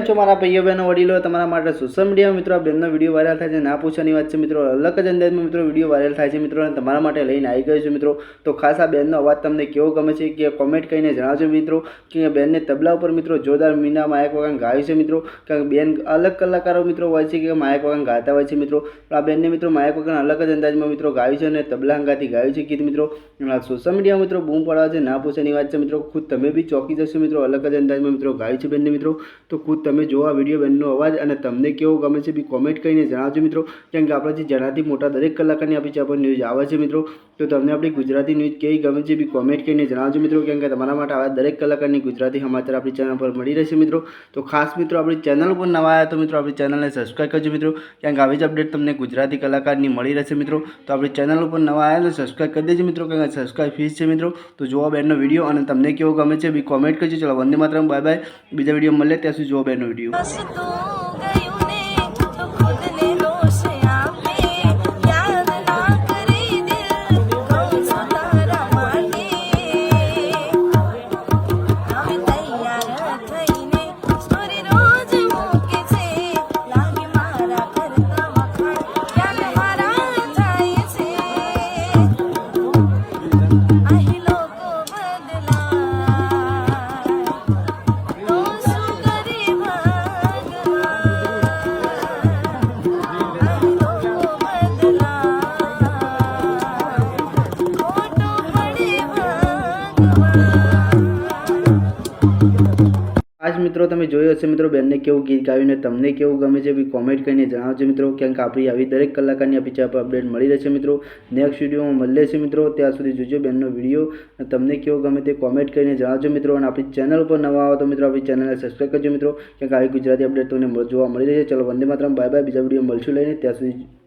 છો માरा भाईओ बहनों वडीलो तमारा माटे सोशल मीडिया में मित्रों बेननो विडियो वायरल थाय छे ना पूछવાની વાત છે મિત્રો अलग ज अंदाज में मित्रों विडियो वायरल थाय छे मित्रों અને તમારા માટે લઈને આવી ગયો છું મિત્રો। તો ખાસ આ બેનનો અવાજ તમને કેવો ગમે છે કે કોમેન્ટ કરીને જણાવજો મિત્રો કે બેનને તબલા ઉપર મિત્રો જોરદાર મીના માયક વગાન ગાયું છે મિત્રો। કારણ બેન અલગ કલાકારો મિત્રો હોય છે કે માયક વગાન ગાતા હોય છે મિત્રો। આ બેનને મિત્રો માયક વગાન અલગ જ અંદાજમાં મિત્રો ગાયું છે અને તબલા હંગાથી ગાયું છે ગીત મિત્રો। સોશિયલ મીડિયા મિત્રો બૂમ પડાવે છે ના પૂછવાની વાત છે મિત્રો। ખુદ તમે બી ચોકી જશો મિત્રો અલગ જ અંદાજમાં મિત્રો ગાયું છે બેનને મિત્રો। तो खुद तमे जो आ विडियो बेननो अवाज अने तमने केवो गमे छे बी कॉमेंट करीने जणावजो मित्रों। कारण के आपणाथी जणाथी मोटा दरेक कलाकारनी आपणी चैनल पर न्यूज आवे छे मित्रों। तो तमने आपणी गुजराती न्यूज केवी गमे छे बी कॉमेंट करीने जणावजो मित्रों। कारण के तमारा माटे आवा दरेक कलाकारनी गुजराती समाचार आपणी चैनल पर मळी रहेशे मित्रों। तो खास मित्रों आपणी चैनल पर नवा आया तो मित्रों आपणी चैनलने सब्सक्राइब करजो मित्रों। कारण के आवी ज अपडेट तमने गुजराती कलाकारनी मळी रहेशे मित्रों। तो आपणी चैनल पर नवा आया तो सब्सक्राइब कर देजो मित्रों। कारण के सब्सक्राइब फीस छे मित्रों। तो जोवा बेननो विडियो अने तमने केवो गमे छे बी कॉमेंट करजो। चलो वंदे मातरम, बाय बाय। बीजा विडियो मळे त्यां सुधी जोवा बेननो विडियो। आज मित्रों तमे जोयो हशे मित्रों बेनने केवुं गीत गाव्युं ने तमने केवुं गमे छे बी कॉमेंट करीने जणावजो मित्रों। कारण के आपणी आवी दरेक कलाकारनी आपणी चैनल पर अपडेट मळी रहेशे मित्रों। नेक्स्ट विडियो में मळीए छे मित्रों, त्यां सुधी जोजो बेननो विडियो तमने केवो गमे ते कॉमेंट करीने जणावजो मित्रों। અને આપણી ચેનલ પર નવા આવો તો મિત્રો આપણી ચેનલને સબસ્ક્રાઇબ કરજો મિત્રો। કારણ કે આવી ગુજરાતી અપડેટ તમને જોવા મળી રહી છે। ચલો વંદે માતરમ, બાય બાય। બીજા વિડીયો મળશું લઈને ત્યાં સુધી